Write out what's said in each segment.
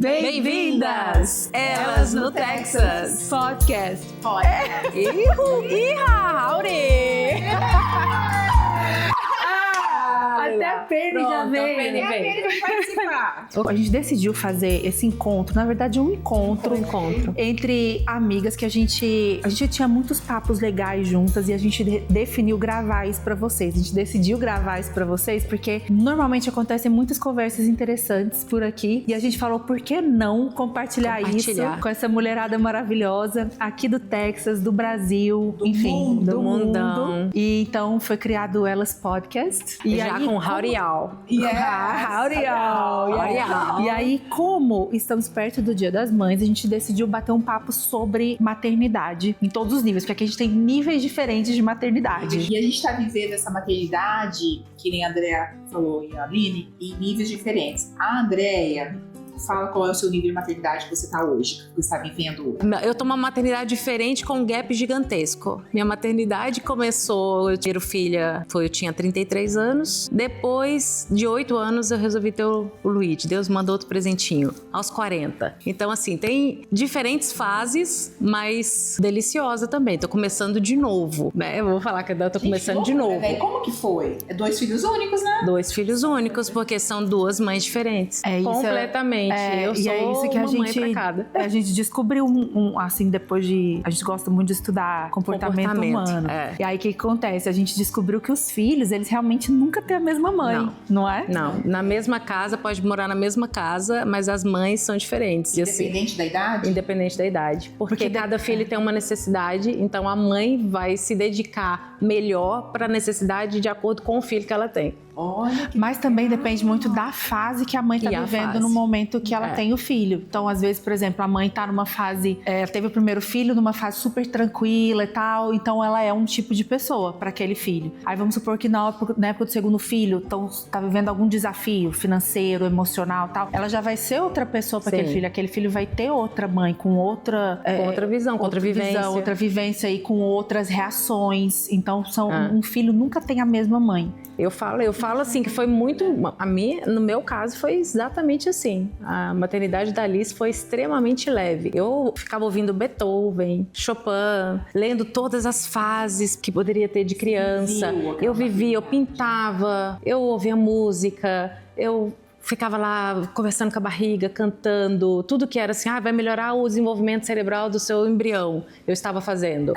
Bem-vindas! Elas no Texas! Podcast. Howdy! Até a Penny já veio. A gente decidiu fazer esse encontro, na verdade um encontro entre amigas que a gente tinha muitos papos legais juntas e a gente definiu gravar isso pra vocês. A gente decidiu gravar isso pra vocês porque normalmente acontecem muitas conversas interessantes por aqui e a gente falou por que não compartilhar isso com essa mulherada maravilhosa aqui do Texas, do Brasil, do mundo. E então foi criado Elas Podcast. E já aí, com Howdy All. Howdy All. E aí, como estamos perto do Dia das Mães, a gente decidiu bater um papo sobre maternidade em todos os níveis, porque aqui a gente tem níveis diferentes de maternidade. E a gente tá vivendo essa maternidade, que nem a Andrea falou e a Aline, em níveis diferentes. A Andrea fala qual é o seu nível de maternidade que você tá hoje, que você tá vivendo hoje. Eu tô numa maternidade diferente com um gap gigantesco. Minha maternidade começou, eu tive filha, eu tinha 33 anos. Depois de 8 anos eu resolvi ter o Luigi. Deus mandou outro presentinho, aos 40. Então assim, tem diferentes fases, mas deliciosa também. Tô começando de novo, né? Eu vou falar que eu tô começando de novo. Né? Como que foi? É 2 filhos únicos, né? 2 filhos únicos, porque são 2 mães diferentes. Completamente. Eu sou é isso que uma mãe pra cada. A gente descobriu assim, depois de... A gente gosta muito de estudar comportamento humano. E aí, o que acontece? A gente descobriu que os filhos, eles realmente nunca têm a mesma mãe, não é? Não, na mesma casa, pode morar na mesma casa, mas as mães são diferentes. Independente da idade? Independente da idade. Porque cada filho tem uma necessidade, então a mãe vai se dedicar melhor para a necessidade de acordo com o filho que ela tem. Mas também depende muito da fase que a mãe tá vivendo no momento que ela tem o filho. Então, às vezes, por exemplo, a mãe tá numa fase... teve o primeiro filho numa fase super tranquila e tal, então ela é um tipo de pessoa para aquele filho. Aí vamos supor que na época do segundo filho, então tá vivendo algum desafio financeiro, emocional e tal, ela já vai ser outra pessoa para aquele filho vai ter outra mãe, com outra... com outra visão, com outra vivência. Outra vivência e com outras reações. Então, um filho nunca tem a mesma mãe. Eu falo assim que foi muito... no meu caso, foi exatamente assim. A maternidade da Alice foi extremamente leve. Eu ficava ouvindo Beethoven, Chopin, lendo todas as fases que poderia ter de criança. Eu vivia, eu pintava, eu ouvia música, eu ficava lá conversando com a barriga, cantando, tudo que era assim, vai melhorar o desenvolvimento cerebral do seu embrião. Eu estava fazendo.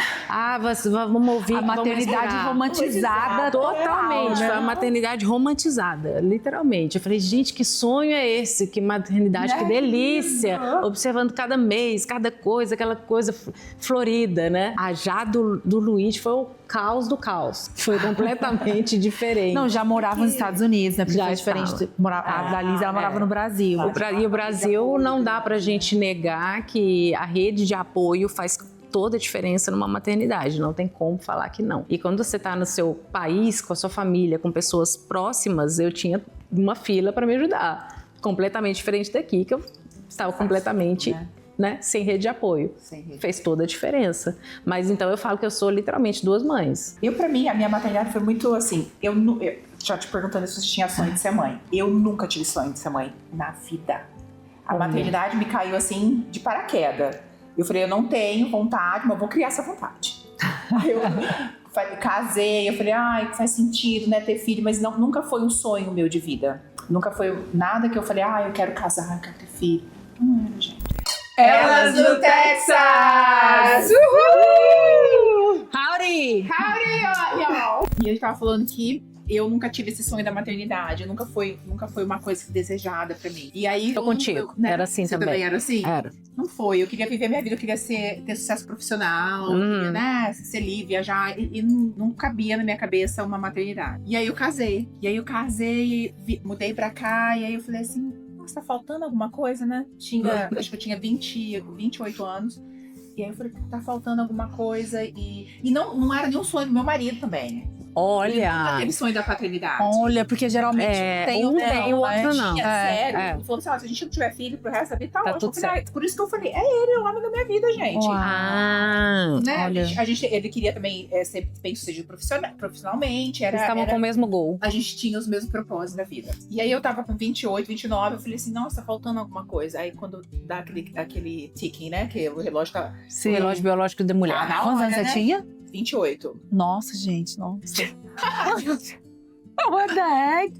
Vamos ouvir. A maternidade romantizada totalmente. Né? Foi a maternidade romantizada, literalmente. Eu falei, gente, que sonho é esse? Que maternidade, que delícia! Observando cada mês, cada coisa, aquela coisa florida, né? A já do Luigi foi o caos do caos. Foi completamente diferente. Não, já morava nos Estados Unidos, né? Porque já foi diferente. A Liz, ela morava no Brasil. E o Brasil não dá pra gente negar que a rede de apoio faz toda a diferença numa maternidade, não tem como falar que não. E quando você tá no seu país, com a sua família, com pessoas próximas, eu tinha uma fila para me ajudar. Completamente diferente daqui, que eu estava completamente... Né? Sem rede de apoio. Fez toda a diferença. Mas então eu falo que eu sou literalmente 2 mães. Pra mim, a minha maternidade foi muito assim, eu já te perguntando se você tinha sonho de ser mãe. Eu nunca tive sonho de ser mãe na vida. A maternidade me caiu assim de paraquedas. Eu falei, eu não tenho vontade, mas eu vou criar essa vontade. Aí eu casei, eu falei, faz sentido, né, ter filho, mas nunca foi um sonho meu de vida. Nunca foi nada que eu falei, eu quero casar, eu quero ter filho. Não era, gente. Elas no Texas! Uhul! Howdy! Howdy, y'all! E a gente tava falando que eu nunca tive esse sonho da maternidade. Nunca foi uma coisa desejada pra mim. E aí... Tô contigo. Era assim você também. Era assim? Era. Não foi. Eu queria viver minha vida. Eu queria ter sucesso profissional. Queria, né? Ser livre, viajar. E não cabia na minha cabeça uma maternidade. E aí eu casei. Mudei pra cá. E aí eu falei assim... Tá faltando alguma coisa, né? Acho que eu tinha 28 anos. E aí eu falei, tá faltando alguma coisa. E não era nenhum sonho do meu marido também. Olha! Nunca teve sonho da paternidade. Olha, porque geralmente tem um tem, o outro não. Sério. É. Ele falou assim, ó, se a gente não tiver filho pro resto da vida, tá Tá ótimo. tudo certo. Por isso que eu falei, é ele, é o homem da minha vida, gente. Ah, Né? olha. Ele queria também ser bem-sucedido profissionalmente. eles estavam com o mesmo gol. A gente tinha os mesmos propósitos na vida. E aí eu tava com 28, 29, eu falei assim, nossa, tá faltando alguma coisa. Aí quando dá aquele ticking, né, que o relógio tá... O relógio biológico de mulher. Ah, na Quantos hora, anos você né? tinha? 28. Nossa, gente, nossa. What the heck?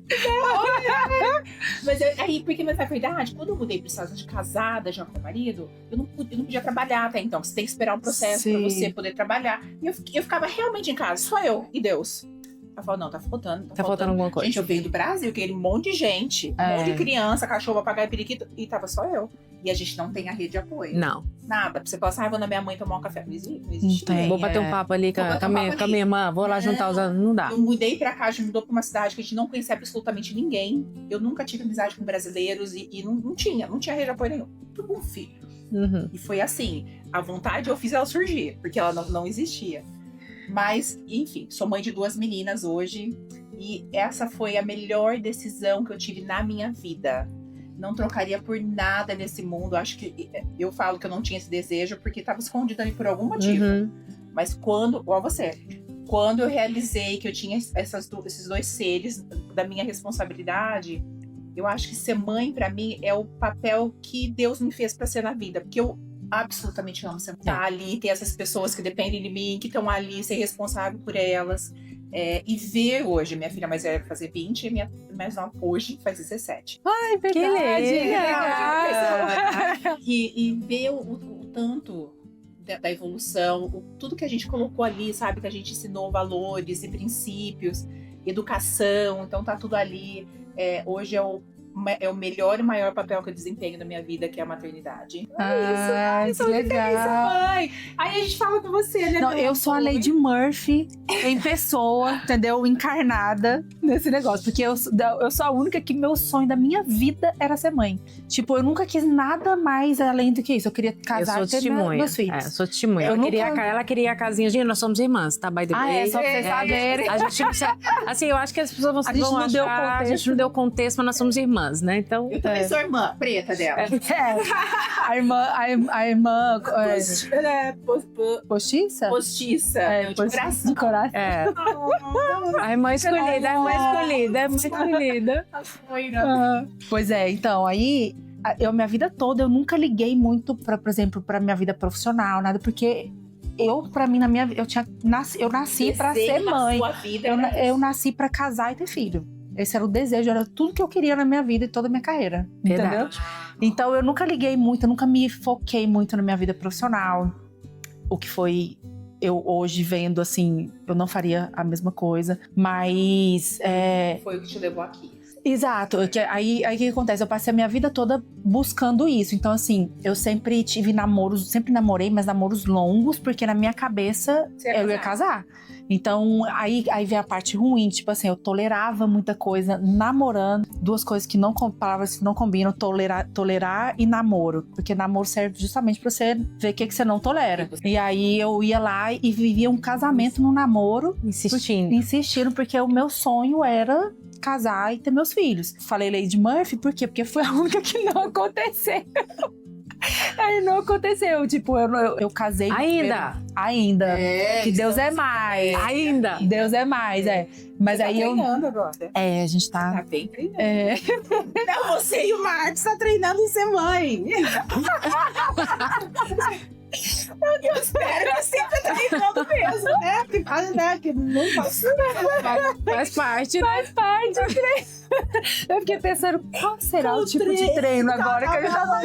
Mas aí, porque na verdade, quando eu mudei para os Estados Unidos casada já com o marido, eu não podia trabalhar até então. Você tem que esperar um processo para Sim. você poder trabalhar. E eu ficava realmente em casa, só eu e Deus. Ela falou, não, tá faltando. Tá faltando alguma coisa. Gente, eu venho do Brasil, aquele monte de gente, um monte de criança, cachorro, papagaio, periquito, e tava só eu. E a gente não tem a rede de apoio. Não. Nada. Pra você falar assim, vou na minha mãe tomar um café. Não existe. Não tem. Vou bater um papo ali com Vou bater a um minha, papo com a ali. minha irmã, vou lá juntar os anos. Não dá. Eu mudei pra cá, a gente mudou pra uma cidade que a gente não conhecia absolutamente ninguém. Eu nunca tive amizade com brasileiros e não tinha rede de apoio nenhum. Tudo um filho. Uhum. E foi assim, a vontade eu fiz ela surgir, porque ela não existia. Mas, enfim, sou mãe de 2 meninas hoje e essa foi a melhor decisão que eu tive na minha vida. Não trocaria por nada nesse mundo. Acho que eu falo que eu não tinha esse desejo porque estava escondido ali por algum motivo. Uhum. Mas quando, igual você, quando eu realizei que eu tinha esses 2 seres da minha responsabilidade, eu acho que ser mãe pra mim é o papel que Deus me fez pra ser na vida, porque eu absolutamente amo sentar ali, ter essas pessoas que dependem de mim, que estão ali, ser responsável por elas. E ver hoje, minha filha mais velha vai fazer 20 e minha mais nova hoje faz 17. Ai, verdade. Que legal. E ver o tanto da evolução, tudo que a gente colocou ali, sabe? Que a gente ensinou valores e princípios, educação, então tá tudo ali. Hoje é o melhor e maior papel que eu desempenho na minha vida, que é a maternidade. Que legal. Mãe. Aí a gente fala com você, né? Não, eu sou a Lady Murphy em pessoa, entendeu? Encarnada nesse negócio. Porque eu sou a única que meu sonho da minha vida era ser mãe. Tipo, eu nunca quis nada mais além do que isso. Eu queria casar e ter meus filhos. Sou testemunha. Ela queria a casinha. Gente, nós somos irmãs, tá? By the way. Só pra vocês saberem. A gente precisa... Assim, eu acho que as pessoas vão achar... A gente não deu contexto, mas nós somos irmãs, né? Então... Eu também sou irmã preta dela. A irmã... Postiça? Postiça. De coração. De coração. A irmã escolhida, Pois é, então, aí... minha vida toda, eu nunca liguei muito, por exemplo, pra minha vida profissional, nada, porque... pra mim, eu nasci pra ser mãe. Sua vida eu nasci pra casar e ter filho. Esse era o desejo, era tudo que eu queria na minha vida e toda a minha carreira. Verdade. Entendeu? Então eu nunca liguei muito, eu nunca me foquei muito na minha vida profissional. O que foi, eu hoje vendo assim, eu não faria a mesma coisa, mas... Foi o que te levou aqui. Exato, aí o que acontece? Eu passei a minha vida toda buscando isso. Então, assim, eu sempre tive namoros, sempre namorei, mas namoros longos, porque na minha cabeça eu ia casar. Então, aí vem a parte ruim, tipo assim, eu tolerava muita coisa namorando, 2 coisas que palavras que não combinam, tolerar e namoro. Porque namoro serve justamente pra você ver o que você não tolera. E aí eu ia lá e vivia um casamento no namoro. Insistindo, porque o meu sonho era casar e ter meus filhos. Falei Lady Murphy, por quê? Porque foi a única que não aconteceu. Aí não aconteceu, tipo, eu casei... Ainda. Que Deus é mais. Ainda. Deus é mais, Mas você aí tá treinando agora. a gente tá... Tá bem treinando. Não, você e o Marcos tá treinando em ser mãe. Eu espero que você tá treinando mesmo, né? Que não faz parte. Eu fiquei pensando, qual será o tipo de treino agora que eu já vou...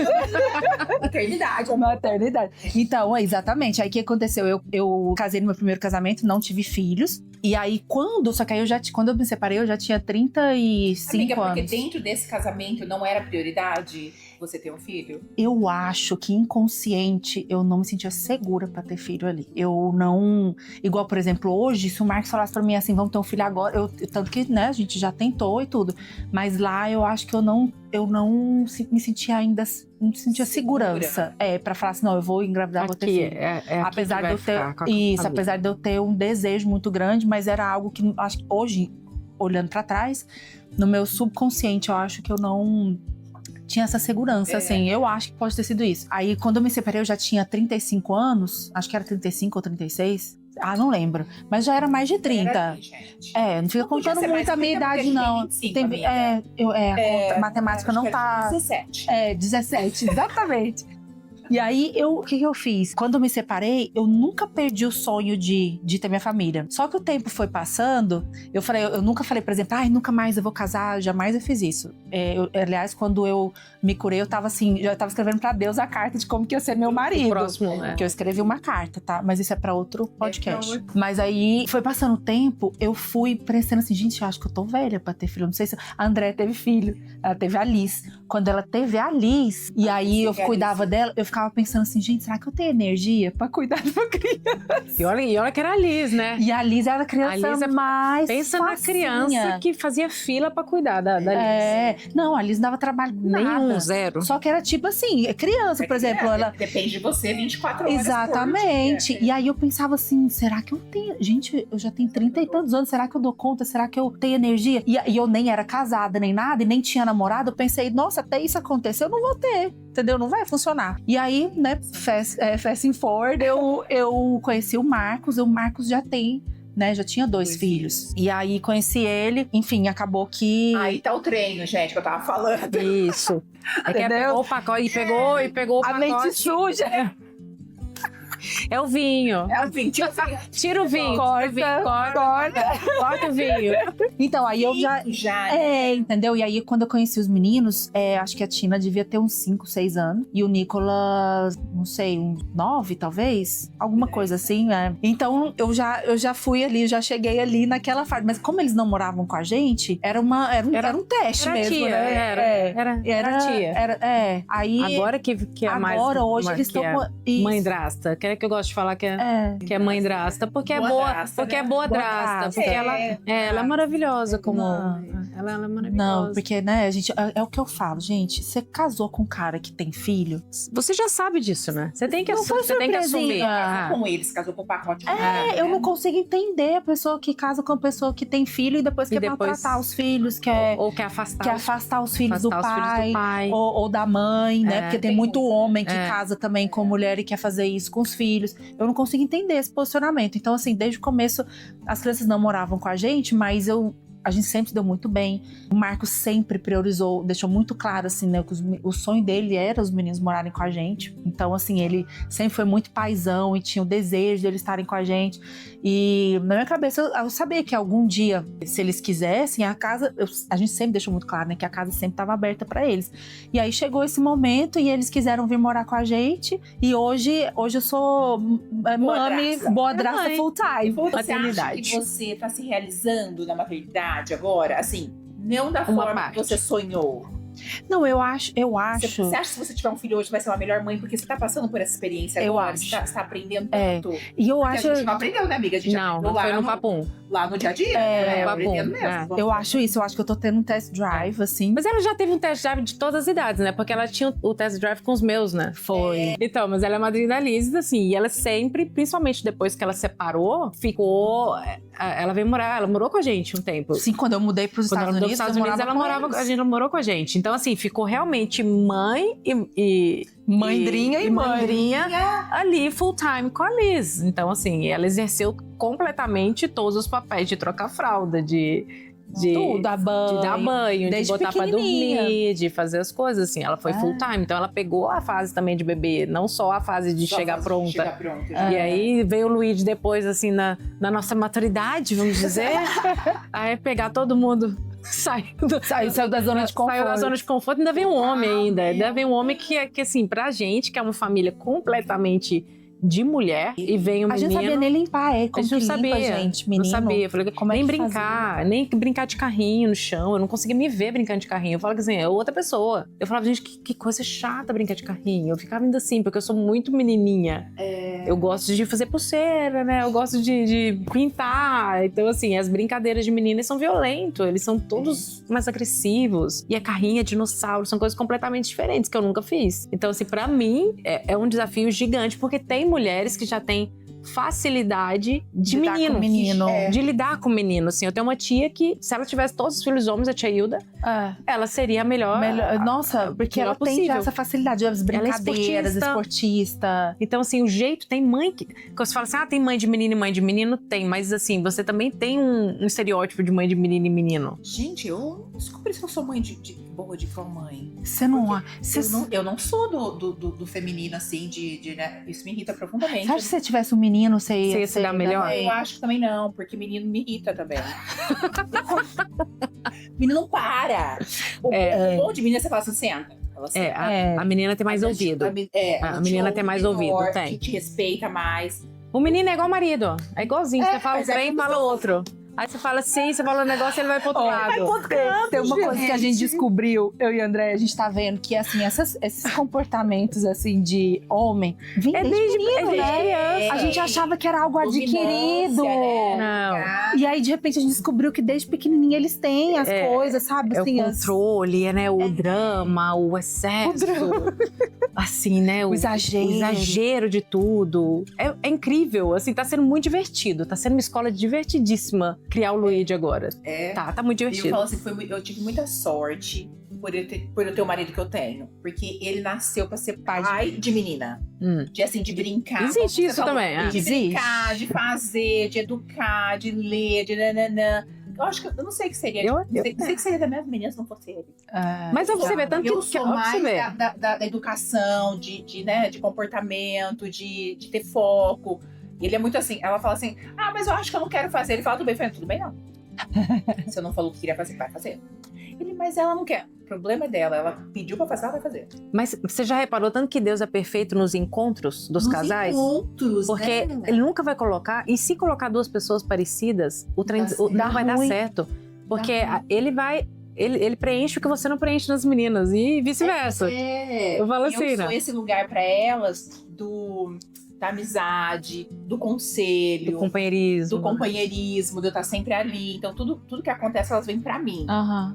Maternidade. Então, exatamente. Aí o que aconteceu? Eu casei no meu primeiro casamento, não tive filhos. E aí, quando eu me separei, eu já tinha 35 Amiga, anos. porque dentro desse casamento não era prioridade? você ter um filho? Eu acho que inconsciente eu não me sentia segura pra ter filho ali. Eu não... Igual, por exemplo, hoje, se o Marcos falasse pra mim assim, vamos ter um filho agora... Tanto que, né, a gente já tentou e tudo. Mas lá eu acho que eu não me sentia ainda... Não sentia segurança. Pra falar assim, não, eu vou engravidar, vou ter filho. Apesar de eu ter... Isso, apesar de eu ter um desejo muito grande, mas era algo que, acho que hoje, olhando pra trás, no meu subconsciente, eu acho que eu não... tinha essa segurança, assim. Eu acho que pode ter sido isso. Aí, quando eu me separei, eu já tinha 35 anos. Acho que era 35 ou 36. Não lembro. Mas já era mais de 30. Não fica contando muito a minha idade, não. 25, a matemática não tá... 17. 17, exatamente. E aí, o que eu fiz? Quando eu me separei, eu nunca perdi o sonho de ter minha família. Só que o tempo foi passando, eu nunca falei, por exemplo, nunca mais eu vou casar, jamais eu fiz isso. Aliás, quando eu me curei, eu tava assim, já tava escrevendo pra Deus a carta de como que ia ser meu marido. Próximo, Que eu escrevi uma carta, tá? Mas isso é pra outro podcast. Mas aí, foi passando o tempo, eu fui pensando assim, gente, eu acho que eu tô velha pra ter filho. Não sei se... A André teve filho, ela teve a Liz. Quando ela teve a Liz, e aí eu cuidava dela, eu ficava pensando assim, gente, será que eu tenho energia pra cuidar de uma criança? E olha que era a Liz, né? E a Liz era a criança mais pensa facinha. Na criança que fazia fila pra cuidar da Liz. Não, a Liz não dava trabalho nada. Nenhum, zero. Só que era tipo assim, criança, por exemplo. Ela... Depende de você 24 horas Exatamente. E aí eu pensava assim, será que eu tenho... Gente, eu já tenho 30 e tantos anos, será que eu dou conta? Será que eu tenho energia? E eu nem era casada, nem nada, e nem tinha namorado. Eu pensei, nossa, até isso acontecer, eu não vou ter. Entendeu? Não vai funcionar. E aí, né, fast forward, eu conheci o Marcos já tem, né, já tinha dois filhos. E aí conheci ele, enfim, acabou que... Aí tá o treino, gente, que eu tava falando. Isso. É que pegou o pacote, e pegou o pacote. A mente suja. É o vinho. Tira o vinho. Corta o vinho. Então, aí eu já entendeu? E aí, quando eu conheci os meninos, acho que a Tina devia ter uns 5, 6 anos. E o Nicolas, não sei, uns 9, talvez? Alguma coisa assim, né? Então, eu já fui ali, já cheguei ali naquela fase. Mas como eles não moravam com a gente, era um teste mesmo, tia, né? Era tia. Aí, agora que é mais... Agora, hoje, eles estão... Mãe drasta. Que eu gosto de falar que é mãe drasta, porque é boa drasta. Porque ela é maravilhosa como... Ela é maravilhosa. Não, porque, né, a gente... É o que eu falo, gente. Você casou com um cara que tem filho... Você já sabe disso, né? Você tem que assumir. Casou com eles, casou com o pacote. Eu não consigo entender a pessoa que casa com a pessoa que tem filho e depois quer maltratar os filhos, ou quer afastar os filhos do pai. Ou da mãe, né? Porque tem muito homem que casa também com mulher e quer fazer isso com os filhos. Eu não consigo entender esse posicionamento. Então, assim, desde o começo, as crianças não moravam com a gente, mas a gente sempre se deu muito bem. O Marcos sempre priorizou, deixou muito claro, assim, né, que o sonho dele era os meninos morarem com a gente. Então, assim, ele sempre foi muito paizão e tinha o desejo de eles estarem com a gente. E na minha cabeça, eu sabia que algum dia, se eles quisessem, a casa... a gente sempre deixou muito claro, né, que a casa sempre estava aberta para eles. E aí chegou esse momento e eles quiseram vir morar com a gente. E hoje eu sou boadrasta full time. Você acha que você tá se realizando na maternidade agora? Assim, não da forma que você sonhou. Não, eu acho. Você acha que se você tiver um filho hoje vai ser uma melhor mãe porque você tá passando por essa experiência agora? Você tá aprendendo tanto. E eu acho. A gente não aprendeu, né, amiga? A gente não foi no papum. Lá no dia a dia. Aprendendo mesmo. Eu acho isso. Eu acho que eu tô tendo um test drive, assim. Mas ela já teve um test drive de todas as idades, né? Porque ela tinha o test drive com os meus, né? Foi. Então, mas ela é madrinha da Liz, assim. E ela sempre, principalmente depois que ela separou, ficou... Ela veio morar, ela morou com a gente um tempo. Sim, quando eu mudei pros Estados Unidos, a gente morou com a gente. Então, assim, ficou realmente mãe e mandrinha ali full time com a Liz. Então, assim, ela exerceu completamente todos os papéis de trocar fralda, de dar banho, de botar pra dormir, de fazer as coisas, assim. Ela foi full time, então ela pegou a fase também de bebê, não só a fase de chegar pronta. E aí veio o Luigi depois, assim, na nossa maturidade, vamos dizer, aí pegar todo mundo... Saiu da zona de conforto. Saiu da zona de conforto, ainda vem um homem ainda. Ainda vem um homem que assim, pra gente, que é uma família completamente de mulher e vem o menino. A gente não sabia nem limpar, como que limpa, gente, menino. Não sabia. Eu falei, como nem brincar, nem brincar de carrinho no chão. Eu não conseguia me ver brincando de carrinho. Eu falava assim, é outra pessoa. Eu falava, gente, que coisa chata brincar de carrinho. Eu ficava indo assim, porque eu sou muito menininha. Eu gosto de fazer pulseira, né? Eu gosto de pintar. Então, assim, as brincadeiras de meninas são violentos. Eles são todos mais agressivos. E a carrinho, é dinossauro, são coisas completamente diferentes que eu nunca fiz. Então, assim, pra mim, é um desafio gigante, porque tem mulheres que já têm facilidade de menino. De lidar com menino, assim. Eu tenho uma tia que, se ela tivesse todos os filhos homens, a tia Hilda, ela seria a melhor. Nossa, porque ela tem já essa facilidade, as brincadeiras, esportista. Então, assim, o jeito, tem mãe que... Quando você fala assim, tem mãe de menino e mãe de menino, tem. Mas, assim, você também tem um estereótipo de mãe de menino e menino. Gente, eu descobri se eu sou mãe boa de qual mãe. Você não... Eu não sou do feminino, assim, né? Isso me irrita profundamente. Você acha que se você tivesse um menino, você ia se dar melhor? Eu acho que também não, porque menino me irrita também. Menino não para. O bom de menina, você fala assim, senta. A menina tem mais ouvido. A menina tem mais ouvido, tem. Que te respeita mais. O menino é igual o marido. É igualzinho. Você fala bem e fala outro. Aí você fala sim, você fala um negócio e ele vai pro outro lado. Tem uma coisa que a gente descobriu, eu e a André, a gente tá vendo que, assim, esses comportamentos, assim, de homem, vem desde menino, né? A gente achava que era algo adquirido. Não. E aí, de repente, a gente descobriu que desde pequenininho eles têm as coisas, sabe? É assim, o controle, né? O drama, o excesso. Assim, né? O exagero de tudo. É incrível, assim, tá sendo muito divertido. Tá sendo uma escola divertidíssima criar o Luigi agora. Tá muito divertido. Eu falo assim, eu tive muita sorte por eu ter o marido que eu tenho. Porque ele nasceu pra ser pai de menina. De brincar. Existe isso também. De brincar, de fazer, de educar, de ler, de nananã. Eu acho que eu não sei o que seria. Eu sei que seria da minha menina se não fosse ele. Mas você vê tanto eu sou mais da educação, de comportamento, de ter foco. Ele é muito assim, ela fala assim, mas eu acho que eu não quero fazer. Ele fala, tudo bem, Fernanda, tudo bem não. Se eu não falou que queria fazer, vai fazer. Mas ela não quer. O problema é dela, ela pediu pra fazer, ela vai fazer. Mas você já reparou tanto que Deus é perfeito nos encontros dos casais? Encontros, porque ele nunca vai colocar, e se colocar duas pessoas parecidas, não vai dar certo. Porque ele preenche o que você não preenche nas meninas, e vice-versa. Eu falo assim, eu sou esse lugar pra elas da amizade, do conselho, do companheirismo, de eu estar sempre ali. Então, tudo que acontece, elas vêm pra mim.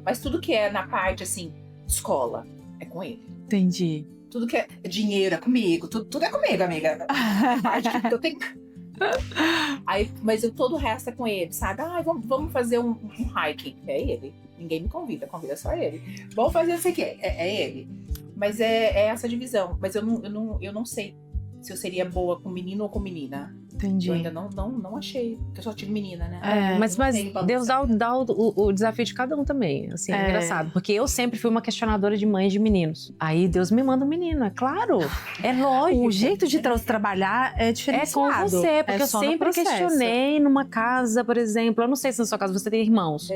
Mas tudo que é na parte, assim, escola, é com ele. Entendi. Tudo que é dinheiro é comigo. Tudo é comigo, amiga. Eu tenho... Mas todo o resto é com ele, sabe? Vamos fazer um hiking. É ele. Ninguém me convida só ele. Vamos fazer não sei o quê. É ele. Mas é essa divisão. Mas eu não sei se eu seria boa com menino ou com menina. Entendi. Eu ainda não achei, porque eu só tive menina, né? Mas Deus dá o desafio de cada um também, assim, é engraçado. Porque eu sempre fui uma questionadora de mães de meninos. Aí Deus me manda um menino, é claro. É lógico. O jeito de trabalhar é diferenciado. É com você, porque eu sempre questionei numa casa, por exemplo. Eu não sei se na sua casa você tem irmãos.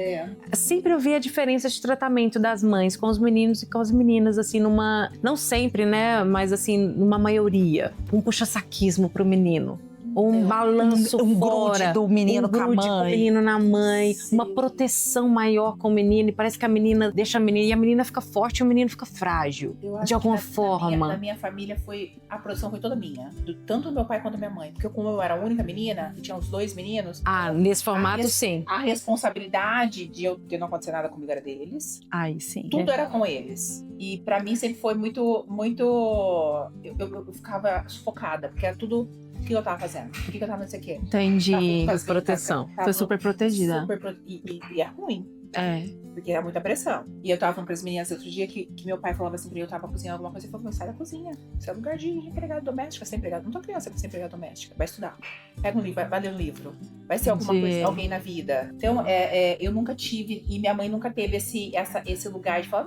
Sempre eu vi a diferença de tratamento das mães com os meninos e com as meninas, assim, não sempre, né? Mas assim, numa maioria. Um puxa-saquismo pro menino. Ou um balanço fora. Grude do menino com a mãe. Com o menino na mãe. Sim. Uma proteção maior com o menino. E parece que a menina deixa a menina. E a menina fica forte e o menino fica frágil. De alguma forma. Na minha família, a produção foi toda minha. Tanto do meu pai quanto da minha mãe. Porque como eu era a única menina, e tinha os dois meninos. Nesse formato, sim. A responsabilidade de não acontecer nada comigo era deles. Sim. Tudo era com eles. E pra mim sempre foi muito... Eu ficava sufocada. Porque era tudo... O que eu tava fazendo? Por que eu tava nisso aqui? Entendi. Proteção. Foi super protegida. E é ruim. Porque era muita pressão. E eu tava falando pras meninas outro dia que meu pai falava assim pra eu tava cozinhando alguma coisa. Ele falou, mas sai da cozinha. Isso é lugar de empregada doméstica. Você é empregada. Não tô criança pra ser empregada doméstica. Vai estudar. Pega um livro, vai ler um livro. Vai ser alguma coisa, alguém na vida. Então, eu nunca tive, e minha mãe nunca teve esse lugar de falar,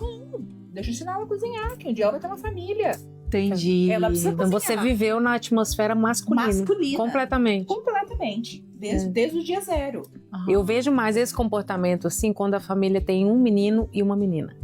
deixa eu ensinar ela a cozinhar, que um dia ela vai ter uma família. Entendi. Então você viveu na atmosfera masculina. Completamente. Completamente. Desde o dia zero. Eu vejo mais esse comportamento assim quando a família tem um menino e uma menina.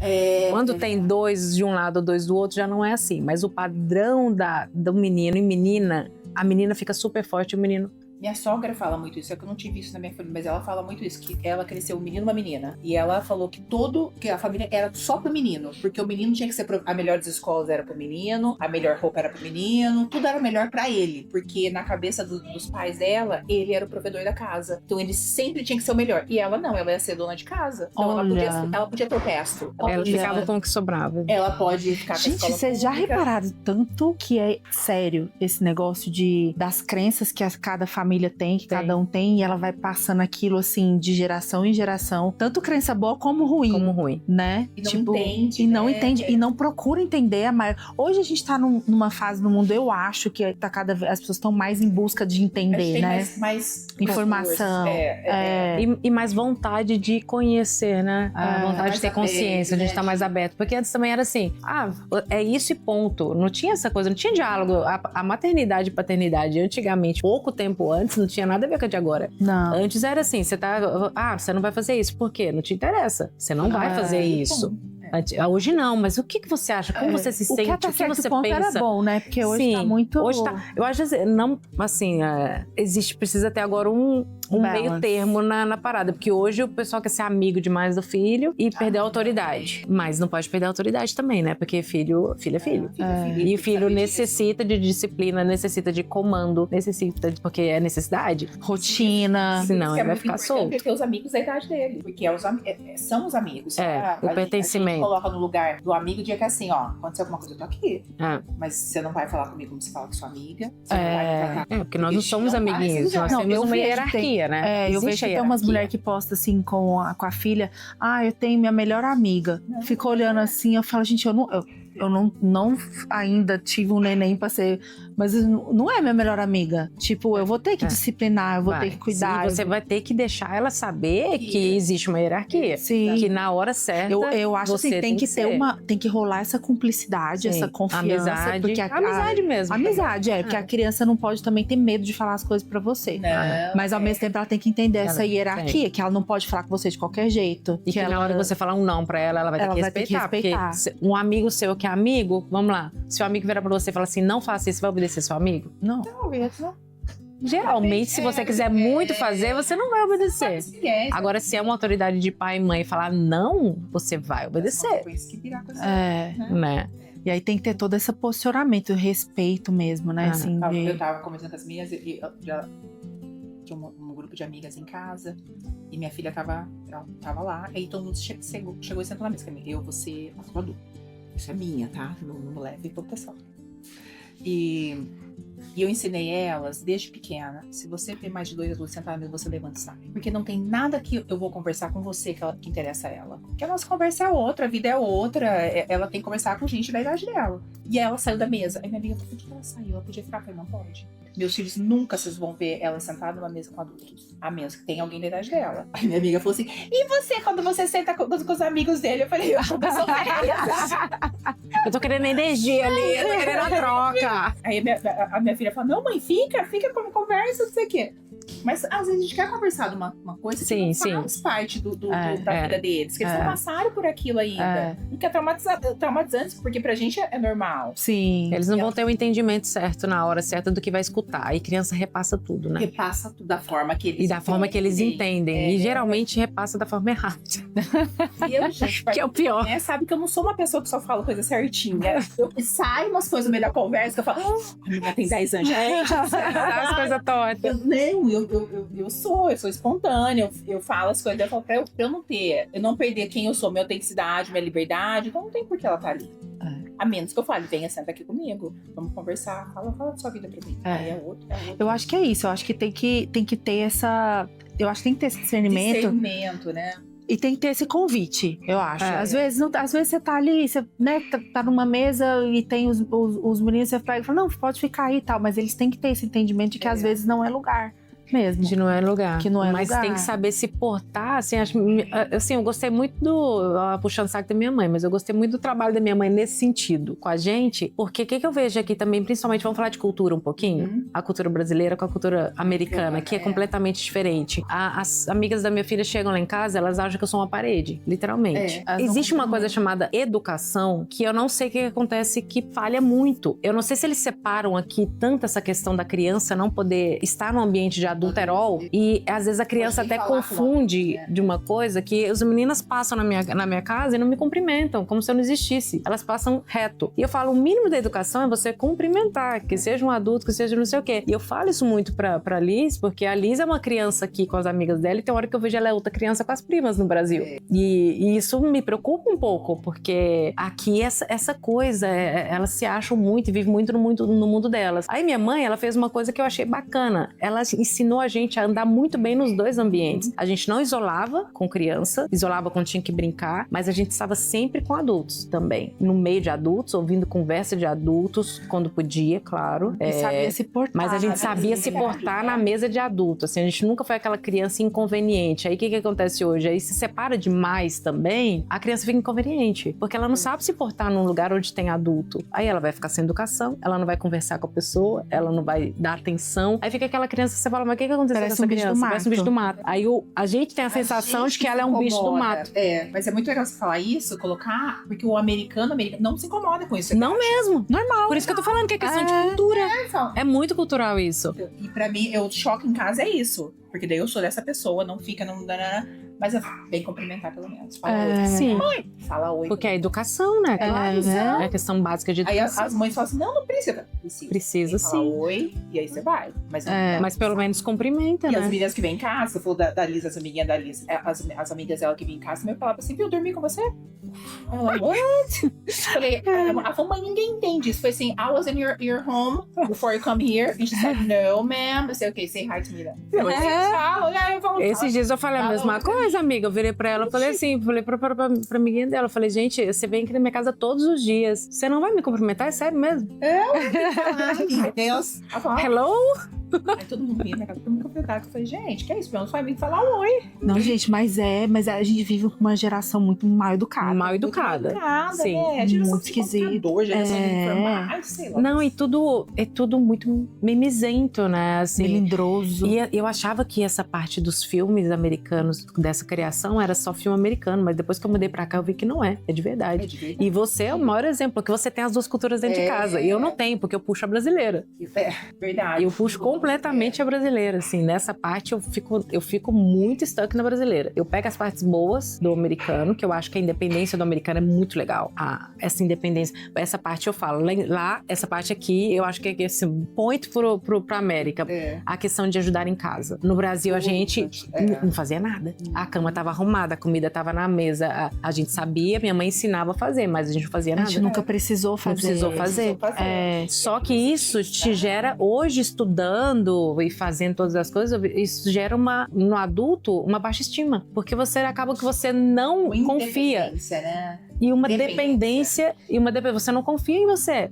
Quando tem dois de um lado, dois do outro, já não é assim. Mas o padrão do menino e menina a menina fica super forte, o menino... Minha sogra fala muito isso, é que eu não tive isso na minha família, mas ela fala muito isso, que ela cresceu um menino e uma menina. E ela falou que a família era só pro menino, porque o menino tinha que ser a melhor das escolas era pro menino, a melhor roupa era pro menino, tudo era melhor pra ele, porque na cabeça dos pais dela, ele era o provedor da casa. Então ele sempre tinha que ser o melhor. E ela não, ela ia ser dona de casa. Então ela podia ter o resto. Ela ficava com o que sobrava. Ela pode ficar com a escola Gente, vocês já pública. repararam tanto que é sério esse negócio das crenças que cada família tem, que cada um tem, e ela vai passando aquilo assim de geração em geração, tanto crença boa como ruim. Né? E não entende. E não né? entende, e não procura entender. Hoje a gente tá numa fase no mundo, eu acho que tá as pessoas estão mais em busca de entender, tem né? mais Informação. E mais vontade de conhecer, né? Vontade de ter consciência, de estar mais aberto. Porque antes também era assim, é isso e ponto. Não tinha essa coisa, não tinha diálogo. A maternidade e paternidade, antigamente, pouco tempo antes, não tinha nada a ver com a de agora. Não. Antes era assim, você não vai fazer isso. Por quê? Não te interessa. Você não vai fazer isso. Hoje não, mas o que você acha? Como você se sente? O que até certo você ponto pensa? era bom, né? Porque hoje tá muito... Hoje tá, eu acho assim, não, assim, precisa ter agora um meio termo na parada. Porque hoje o pessoal quer ser amigo demais do filho e perder a autoridade. Mas não pode perder a autoridade também, né? Porque filho é filho. E o filho necessita de disciplina, necessita de comando, porque é necessidade. Rotina. Senão ele vai ficar solto. Ter os amigos da idade dele. Porque são os amigos. O pertencimento. A gente coloca no lugar do amigo, dia que é assim, ó, aconteceu alguma coisa, eu tô aqui. Mas você não vai falar comigo como você fala com sua amiga. Você não vai me tratar. Porque nós não somos amiguinhos. Nós temos uma hierarquia, né? Eu vejo que tem umas mulheres que postam assim com a filha. Eu tenho minha melhor amiga. Fico olhando assim, eu falo, gente, eu não ainda tive um neném pra ser... Mas não é minha melhor amiga. Tipo, eu vou ter que disciplinar, eu vou ter que cuidar. Sim, você vai ter que deixar ela saber que existe uma hierarquia. Sim. Que na hora certa eu acho assim, tem que rolar essa cumplicidade, essa confiança. Amizade. Porque amizade mesmo. Amizade, porque a criança não pode também ter medo de falar as coisas pra você. Não, mas ao mesmo tempo ela tem que entender essa hierarquia, que ela não pode falar com você de qualquer jeito. E que na hora que você falar um não pra ela vai ter que respeitar. Porque um amigo seu que é amigo, vamos lá, se o amigo virar pra você e falar assim, não faça isso, você vai obedecer seu amigo? Não. Talvez, não. Geralmente, se você quiser muito fazer, você não vai obedecer. Agora, se é uma autoridade de pai e mãe falar não, você vai obedecer. Né? E aí tem que ter todo esse posicionamento, respeito mesmo, né? Assim, eu tava conversando com as minhas, tinha um grupo de amigas em casa, e minha filha tava lá, aí todo mundo chegou e sentou na mesa. Eu vou ser a adulta. Isso é minha, tá? Não leve pro pessoal. E eu ensinei elas, desde pequena, se você tem mais de 2 adultos sentados na mesa, você levanta e sai. Porque não tem nada que eu vou conversar com você que interessa a ela. Porque a nossa conversa é outra, a vida é outra, ela tem que conversar com gente da idade dela. E aí ela saiu da mesa. Aí minha amiga falou, por que ela saiu? Ela podia ficar? Eu falei, não pode. Meus filhos nunca vocês vão ver ela sentada numa mesa com adultos. A menos que tenha alguém da idade dela. Aí minha amiga falou assim, e você, quando você senta com os amigos dele? Eu falei, eu sou eu tô querendo energia ali, eu tô querendo a troca. Aí a minha filha falou, não mãe, fica como conversa, não sei o quê. Mas às vezes a gente quer conversar de uma coisa que não faz parte da vida deles. Que eles não passaram por aquilo ainda. E que é traumatizante, porque pra gente é normal. Sim. Eles não vão ter o entendimento certo na hora certa do que vai escutar. E criança repassa tudo, né? Repassa tudo da forma que eles entendem. E da forma que eles entendem. E geralmente repassa da forma errada. E eu, gente, que é o pior. Sabe que eu não sou uma pessoa que só fala coisa certinha. Sai umas coisas no meio da conversa que eu falo, a menina tem 10 anos. Gente, as coisas tortas. Eu sou espontânea, eu falo as coisas, eu falo pra eu não perder quem eu sou, minha autenticidade, minha liberdade, então não tem por que ela tá ali. A menos que eu fale, venha, senta aqui comigo, vamos conversar, fala da sua vida pra mim. Aí é outro. Eu acho que é isso, eu acho que tem que ter essa... Eu acho que tem que ter esse discernimento, né? E tem que ter esse convite, eu acho. Às vezes você tá ali, você tá numa mesa e tem os meninos, você pega e fala, não, pode ficar aí e tal. Mas eles têm que ter esse entendimento de que às vezes não é lugar. mesmo. De não é lugar. Que não é mas lugar. tem que saber se portar, assim, eu gostei muito puxando o saco da minha mãe, mas eu gostei muito do trabalho da minha mãe nesse sentido com a gente, porque o que eu vejo aqui também, principalmente, vamos falar de cultura um pouquinho, a cultura brasileira com a cultura americana, que é completamente diferente. As amigas da minha filha chegam lá em casa, elas acham que eu sou uma parede, literalmente. Existe uma coisa chamada educação, que eu não sei o que acontece, que falha muito. Eu não sei se eles separam aqui tanto essa questão da criança não poder estar num ambiente de adulterol, e às vezes a criança até confunde de uma coisa que as meninas passam na minha casa e não me cumprimentam, como se eu não existisse. Elas passam reto. E eu falo, o mínimo da educação é você cumprimentar, que seja um adulto, que seja não sei o quê. E eu falo isso muito pra Liz, porque a Liz é uma criança aqui com as amigas dela, e tem hora que eu vejo ela é outra criança com as primas no Brasil. E isso me preocupa um pouco, porque aqui essa coisa, elas se acham muito e vivem muito no mundo delas. Aí minha mãe, ela fez uma coisa que eu achei bacana. Ela ensinou a gente a andar muito bem nos dois ambientes. A gente não isolava com criança, isolava quando tinha que brincar, mas a gente estava sempre com adultos também. No meio de adultos, ouvindo conversa de adultos, quando podia, claro. E sabia se portar. Mas a gente sabia se portar na mesa de adulto. Assim, a gente nunca foi aquela criança inconveniente. Aí o que acontece hoje? Aí se separa demais também, a criança fica inconveniente, porque ela não sabe se portar num lugar onde tem adulto. Aí ela vai ficar sem educação, ela não vai conversar com a pessoa, ela não vai dar atenção. Aí fica aquela criança que você fala, mas o que aconteceu com essa criança? Parece um bicho do mato. Aí a gente tem a sensação de que ela é um bicho do mato. Mas é muito legal você falar isso, colocar, porque o americano não se incomoda com isso. Não mesmo. Normal. Por isso que eu tô falando que é questão de cultura. É muito cultural isso. E pra mim, o choque em casa é isso. Porque daí eu sou dessa pessoa, não fica, mas bem cumprimentar pelo menos. Fala oi. Sim. Mãe, fala oi. Porque é educação, né? É a questão básica de educação. Aí as mães falam assim, não precisa. Precisa sim. Fala oi, e aí você vai. Mas pelo menos cumprimenta, né? E as meninas que vêm em casa, você falou da Liz, as amiguinhas da Liz, as amigas dela que vêm em casa, também falavam assim, viu, dormi com você? Ela, what? Falei, ela falou, mas ninguém entende isso. Foi assim, I was in your home before you come here. And she said, no, ma'am. Eu sei, okay, say hi to me then. Esses dias eu falei a mesma coisa, amiga. Eu virei pra ela, eu falei assim, falei pra amiguinha dela, eu falei, gente, você vem aqui na minha casa todos os dias. Você não vai me cumprimentar? É sério mesmo? Meu Deus. Hello? Aí todo mundo vinha na casa, todo mundo cumprimentava. Eu falei, gente, que é isso? Não vai me falar oi. Não, gente, mas a gente vive com uma geração muito mal educada. Mal educada. Sim. Né? Muito esquisito. Geração de informática, sei lá. Não, e é tudo muito mimizento, né? Assim, melindroso. E eu achava que essa parte dos filmes americanos, dessa criação, era só filme americano, mas depois que eu mudei pra cá, eu vi que não é. É de verdade. E você é o maior exemplo, porque você tem as duas culturas dentro de casa. E eu não tenho, porque eu puxo a brasileira. Verdade. Eu puxo completamente a brasileira, assim. Nessa parte, eu fico muito stuck na brasileira. Eu pego as partes boas do americano, que eu acho que a independência do americano é muito legal. Essa independência, essa parte eu falo. Lá, essa parte aqui, eu acho que é assim, point pra América. A questão de ajudar em casa. No Brasil, a gente não fazia nada. A cama tava arrumada, a comida tava na mesa. A gente sabia, minha mãe ensinava a fazer, mas a gente não fazia nada. A gente nunca precisou fazer. Não precisou fazer. Só que isso te gera, hoje, estudando e fazendo todas as coisas, isso gera no adulto uma baixa estima. Porque você acaba que você não confia. Né? E uma dependência. Você não confia em você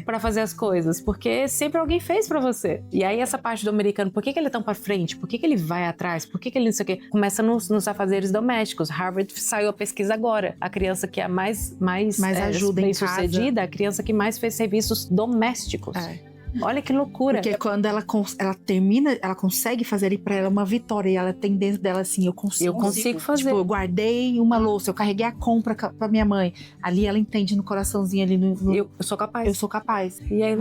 pra fazer as coisas. Porque sempre alguém fez pra você. E aí essa parte do americano, por que ele é tão pra frente? Por que ele vai atrás? Por que ele não sei o quê? Começa nos afazeres domésticos. Harvard saiu a pesquisa agora. A criança que é mais ajuda bem em casa. Sucedida, a criança que mais fez serviços domésticos. Olha que loucura. Porque quando ela termina, ela consegue fazer ali pra ela uma vitória. E ela tem dentro dela assim, eu consigo fazer. Tipo, eu guardei uma louça, eu carreguei a compra pra minha mãe. Ali ela entende no coraçãozinho ali. Eu sou capaz. Eu sou capaz. E aí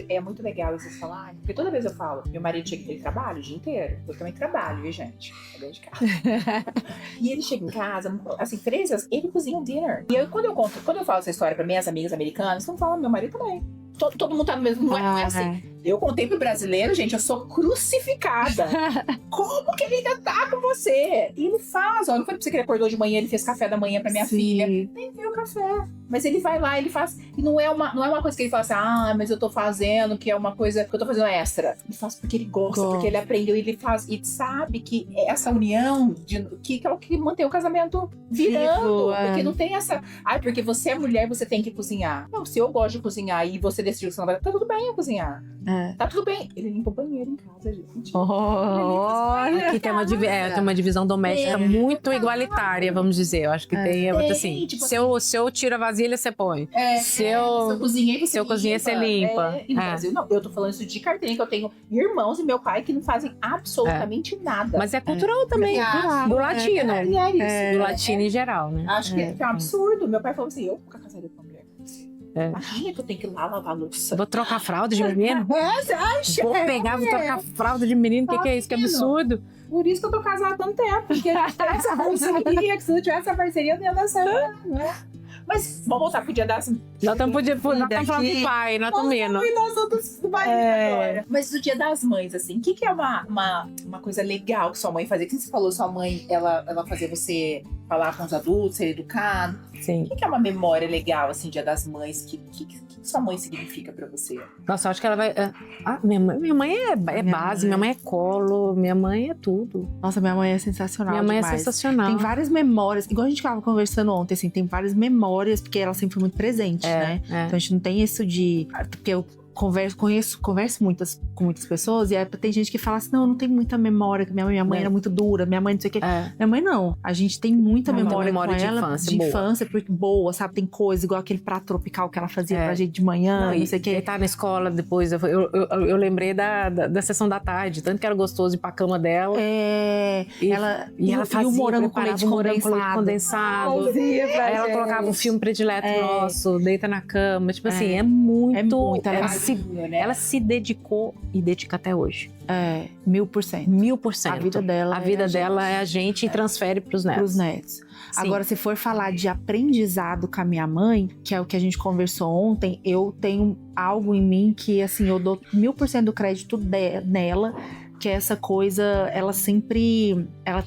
é muito legal vocês falarem. Porque toda vez eu falo, meu marido chega e ele trabalha o dia inteiro. Eu também trabalho, viu, gente? Eu dentro de casa. E ele chega em casa, assim, 13 horas, ele cozinha um dinner. E aí, quando eu falo essa história pra minhas amigas americanas, não falam, meu marido também. Todo mundo tá no mesmo. Não é assim. Eu contei pro brasileiro, gente, eu sou crucificada. Como que ele ainda tá com você? E ele faz, ó. Não foi pra você que ele acordou de manhã, ele fez café da manhã pra minha filha. Nem viu o café. Mas ele vai lá, ele faz. E não é uma coisa que ele fala assim, mas eu tô fazendo, que é uma coisa que eu tô fazendo extra. Ele faz porque ele gosta, porque ele aprendeu, ele faz. E sabe que essa união, que é o que mantém o casamento virando. Porque não tem essa. Porque você é mulher, você tem que cozinhar. Não, se eu gosto de cozinhar e você decidiu que você não vai. Tá tudo bem eu cozinhar. Tá tudo bem. Ele limpa o banheiro em casa, gente. Olha, aqui tem uma divisão doméstica muito igualitária, vamos dizer. Eu acho que tem muito assim. Tipo, se eu tiro a vasilha, você põe. Se eu cozinhei, você limpa. E no Brasil, não. Eu tô falando isso de carteirinha, que eu tenho irmãos e meu pai que não fazem absolutamente nada. Mas é cultural também. Do latino. Do latino em geral, né? Acho que é um absurdo. Meu pai falou assim, eu nunca casaria com uma mulher. Imagina que eu tenho que ir lá lavar a louça. Vou trocar fralda de menino? Você acha? Vou pegar, vou trocar fralda de menino. O que é isso? Que absurdo. Por isso que eu tô casada há tanto tempo. Porque essa parceria, que se não tivesse essa parceria, não ia dar certo, né? Mas vamos voltar pro dia das... Nós estamos falando do pai, nós estamos indo. E nós outros agora. Mas do dia das mães, assim, o que é uma coisa legal que sua mãe fazia? Que você falou, sua mãe, ela fazia você falar com os adultos, ser educado. Sim. O que é uma memória legal, assim, dia das mães? Que sua mãe significa pra você? Nossa, eu acho que ela vai... minha mãe é base, minha mãe é colo, minha mãe é tudo. Nossa, minha mãe é sensacional. Minha mãe demais. é sensacional. Tem várias memórias, igual a gente estava conversando ontem, assim, tem várias memórias, porque ela sempre foi muito presente, né? Então a gente não tem isso de... Porque eu converso com muitas pessoas, e tem gente que fala assim, não, eu não tenho muita memória, que minha mãe era muito dura, minha mãe não sei o quê. Minha mãe não. A gente tem muita memória com de ela, de infância, porque boa, sabe? Tem coisa, igual aquele prato tropical que ela fazia pra gente de manhã, não sei o quê. Ele tá na escola depois, eu lembrei da sessão da tarde, tanto que era gostoso ir pra cama dela. Ela fazia o morango com leite condensado. Ela colocava um filme predileto nosso, deita na cama, tipo assim, é muito. Ela se dedicou e dedica até hoje. 1000%. 1000%. A vida dela é a gente e transfere pros netos. Agora, se for falar de aprendizado com a minha mãe, que é o que a gente conversou ontem, eu tenho algo em mim que, assim, eu dou 1000% do crédito nela, que essa coisa, ela